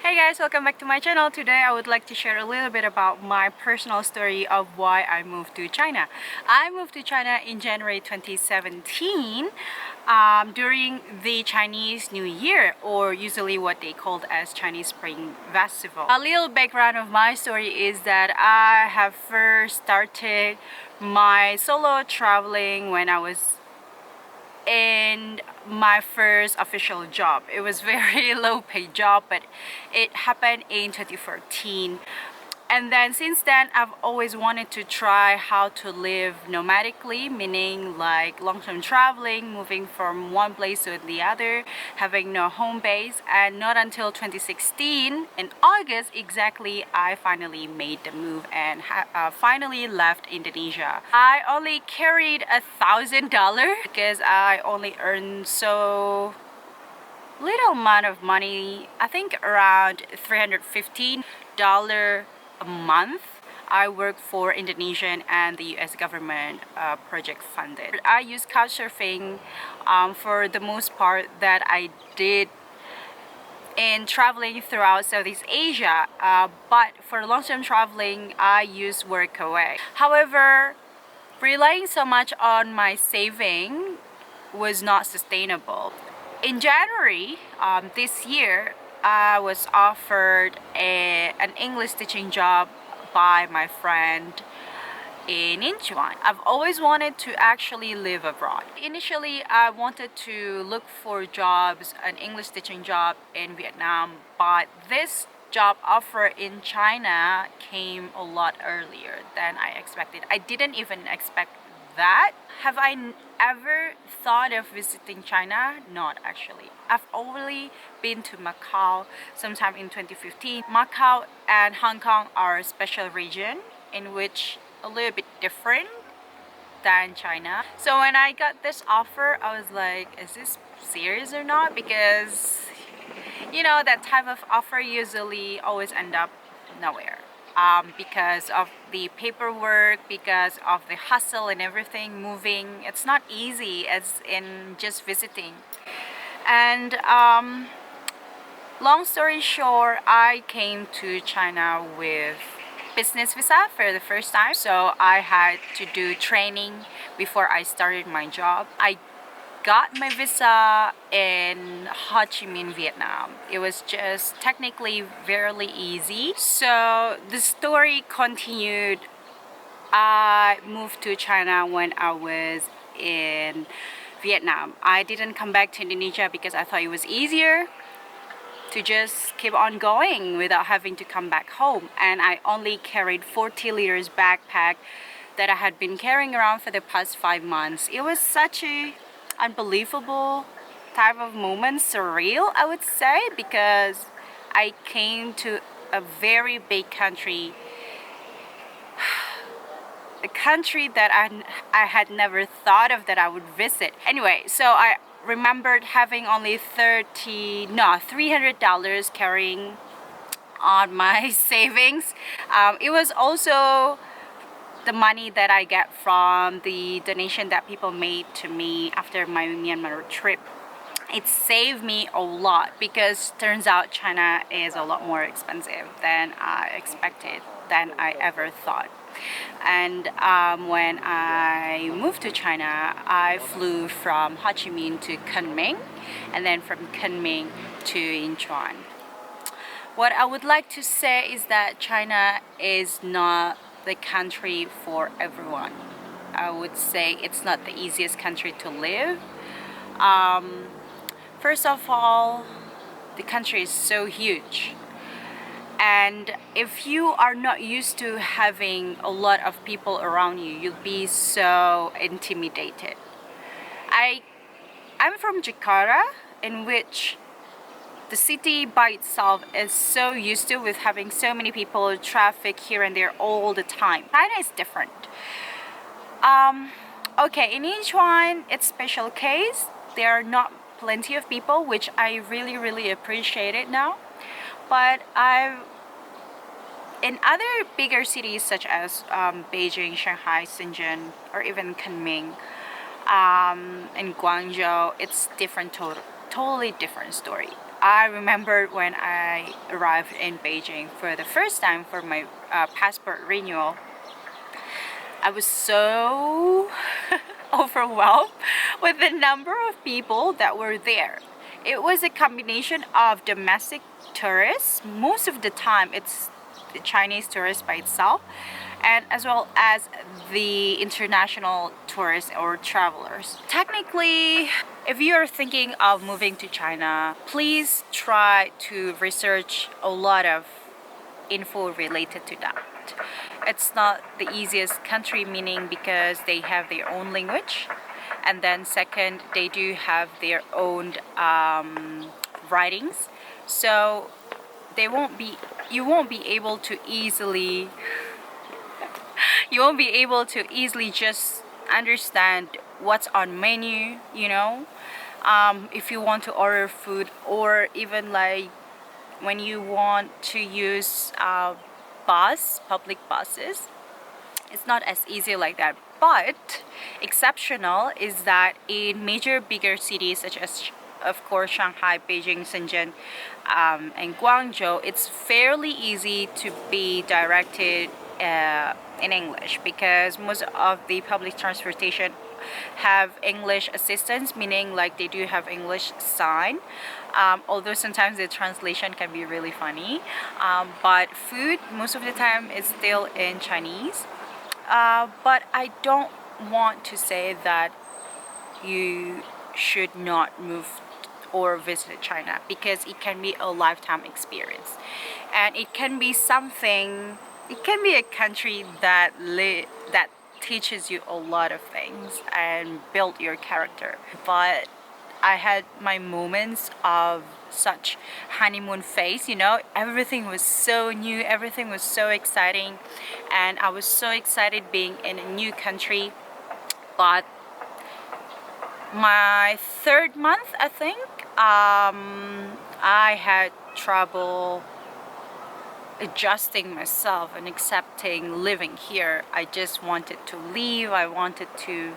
Hey guys, welcome back to my channel. Today I would like to share a little bit about my personal story of why I moved to China. I moved to China in January 2017 during the Chinese New Year, or usually what they called as Chinese Spring Festival. A little background of my story is that I have first started my solo traveling when I was in my first official job. It was very low paid job, but it happened in 2014. And then since then, I've always wanted to try how to live nomadically, meaning like long-term traveling, moving from one place to the other, having no home base. And not until 2016, in August exactly, I finally made the move and finally left Indonesia. I only carried $1,000 because I only earned so little amount of money. I think around $315 a month. I work for Indonesian and the US government project funded. I use couchsurfing for the most part that I did in traveling throughout Southeast Asia, but for long-term traveling I use Workaway. However, relying so much on my saving was not sustainable. In January this year, I was offered an English teaching job by my friend in Incheon. I've always wanted to actually live abroad. Initially, I wanted to look for jobs, an English teaching job in Vietnam, but this job offer in China came a lot earlier than I expected. I didn't even expect that. Have I ever thought of visiting China? Not actually. I've only been to Macau sometime in 2015. Macau and Hong Kong are a special region in which a little bit different than China. So when I got this offer, I was like, is this serious or not? Because you know that type of offer usually always end up nowhere. Because of the paperwork, because of the hustle and everything moving. It's not easy as in just visiting. And long story short, I came to China with business visa for the first time. So I had to do training before I started my job. I got my visa in Ho Chi Minh, Vietnam. It was just technically very easy. So the story continued. I moved to China when I was in Vietnam. I didn't come back to Indonesia because I thought it was easier to just keep on going without having to come back home. And I only carried 40 liters backpack that I had been carrying around for the past 5 months. It was such a unbelievable type of moment, surreal I would say, because I came to a very big country, a country that I had never thought of that I would visit. Anyway, so I remembered having only $300 carrying on my savings. It was also the money that I get from the donation that people made to me after my Myanmar trip. It saved me a lot because turns out China is a lot more expensive than I expected, than I ever thought. And when I moved to China, I flew from Ho Chi Minh to Kunming, and then from Kunming to Incheon. What I would like to say is that China is not the country for everyone. I would say it's not the easiest country to live. First of all, the country is so huge. And if you are not used to having a lot of people around you, you'll be so intimidated. I'm from Jakarta, in which the city by itself is so used to with having so many people, traffic here and there all the time. China is different. Okay, in Incheon, it's special case. There are not plenty of people, which I really appreciate it now. But in other bigger cities such as Beijing, Shanghai, Shenzhen, or even Kunming, and Guangzhou, it's different, totally different story. I remember when I arrived in Beijing for the first time for my passport renewal, I was so overwhelmed with the number of people that were there. It was a combination of domestic tourists, most of the time it's the Chinese tourists by itself, and as well as the international tourists or travelers. Technically, if you are thinking of moving to China, please try to research a lot of info related to that. It's not the easiest country, meaning because they have their own language, and then second, they do have their own writings, so they won't be you won't be able to easily just understand what's on menu, if you want to order food, or even like when you want to use public buses. It's not as easy like that. But exceptional is that in major bigger cities such as, of course, Shanghai, Beijing, Shenzhen, and Guangzhou, it's fairly easy to be directed in English, because most of the public transportation have English assistance, meaning like they do have English sign, although sometimes the translation can be really funny, but food most of the time is still in Chinese. But I don't want to say that you should not move or visit China, because it can be a lifetime experience, and it can be a country that teaches you a lot of things and build your character. But I had my moments of such honeymoon phase, everything was so new, everything was so exciting, and I was so excited being in a new country. But my third month, I think, I had trouble adjusting myself and accepting living here. I just wanted to leave. I wanted to,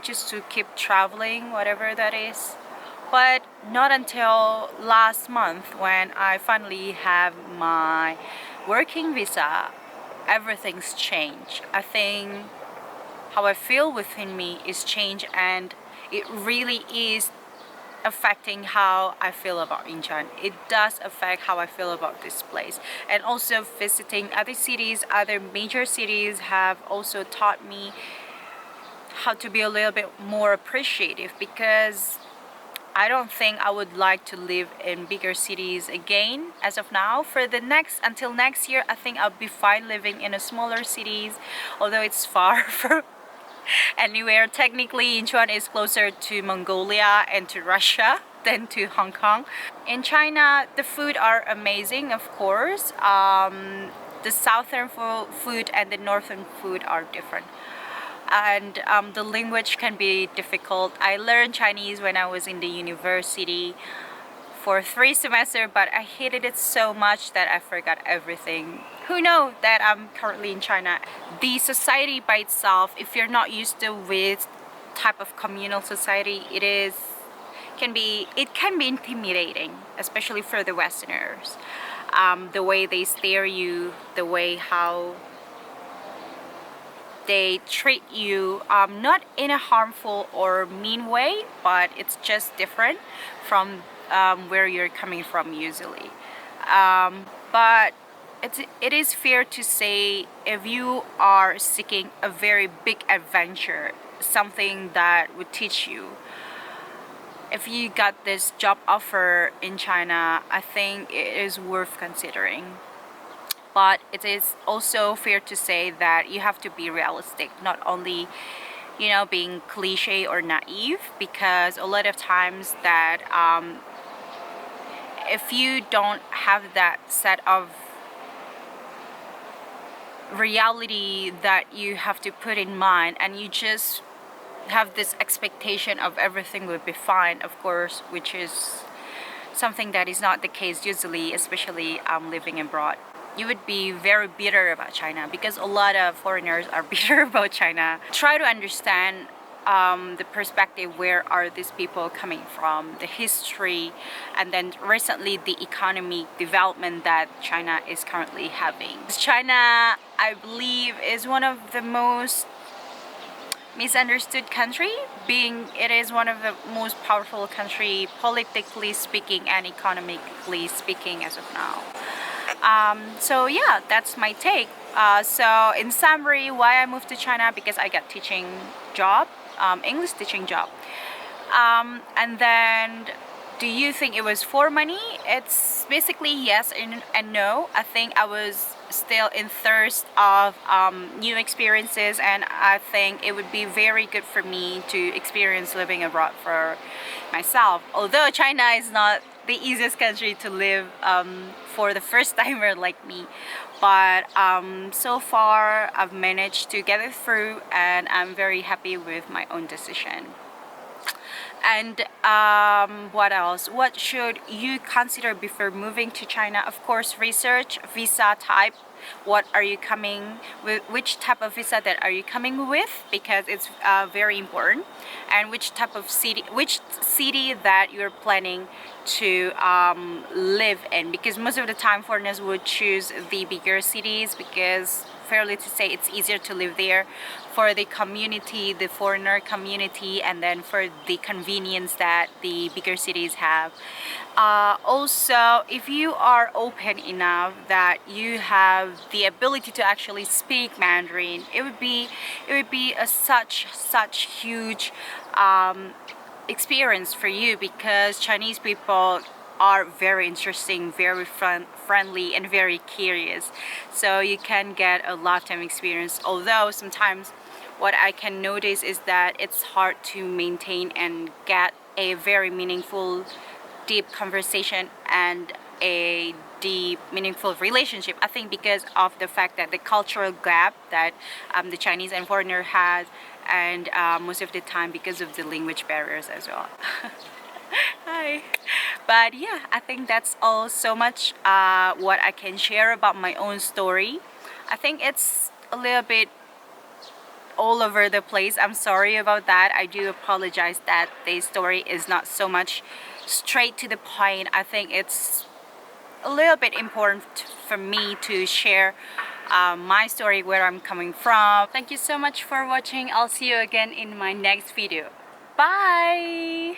just to keep traveling, whatever that is. But not until last month, when I finally have my working visa, everything's changed. I think how I feel within me is changed, and it really is affecting how I feel about Incheon. It does affect how I feel about this place. And also visiting other cities, other major cities, have also taught me how to be a little bit more appreciative, because I don't think I would like to live in bigger cities again as of now. Until next year, I think I'll be fine living in a smaller cities, although it's far from anywhere. Technically, Incheon is closer to Mongolia and to Russia than to Hong Kong. In China, the food are amazing, of course. The southern food and the northern food are different. And the language can be difficult. I learned Chinese when I was in the university for 3 semesters, but I hated it so much that I forgot everything. Who knows that I'm currently in China? The society by itself, if you're not used to with type of communal society, it can be intimidating, especially for the Westerners. The way they stare you, the way how they treat you, not in a harmful or mean way, but it's just different from where you're coming from usually. But it is fair to say, if you are seeking a very big adventure, something that would teach you, if you got this job offer in China, I think it is worth considering. But it is also fair to say that you have to be realistic, not only being cliche or naive, because a lot of times that if you don't have that set of reality that you have to put in mind, and you just have this expectation of everything will be fine, of course, which is something that is not the case usually, especially living abroad. You would be very bitter about China, because a lot of foreigners are bitter about China. Try to understand the perspective, where are these people coming from, the history, and then recently the economic development that China is currently having. China, I believe, is one of the most misunderstood country, being it is one of the most powerful country politically speaking and economically speaking as of now. So yeah, that's my take. So in summary, why I moved to China, because I got teaching job, English teaching job. And then, do you think it was for money? It's basically yes and no. I think I was still in thirst of new experiences, and I think it would be very good for me to experience living abroad for myself. Although China is not the easiest country to live for the first timer like me, but so far I've managed to get it through, and I'm very happy with my own decision. And what else? What should you consider before moving to China? Of course, research, visa type. What are you coming with? Which type of visa that are you coming with? Because it's very important. And which type of city, which city that you're planning to live in? Because most of the time, foreigners would choose the bigger cities, because fairly to say it's easier to live there for the community, the foreigner community, and then for the convenience that the bigger cities have. Also, if you are open enough that you have the ability to actually speak Mandarin, it would be a such huge experience for you, because Chinese people are very interesting, very friendly, and very curious. So you can get a lifetime experience. Although sometimes what I can notice is that it's hard to maintain and get a very meaningful, deep conversation and a deep, meaningful relationship. I think because of the fact that the cultural gap that the Chinese and foreigner has, and most of the time because of the language barriers as well. Hi. But yeah, I think that's all so much what I can share about my own story. I think it's a little bit all over the place. I'm sorry about that. I do apologize that the story is not so much straight to the point. I think it's a little bit important for me to share my story, where I'm coming from. Thank you so much for watching. I'll see you again in my next video. Bye!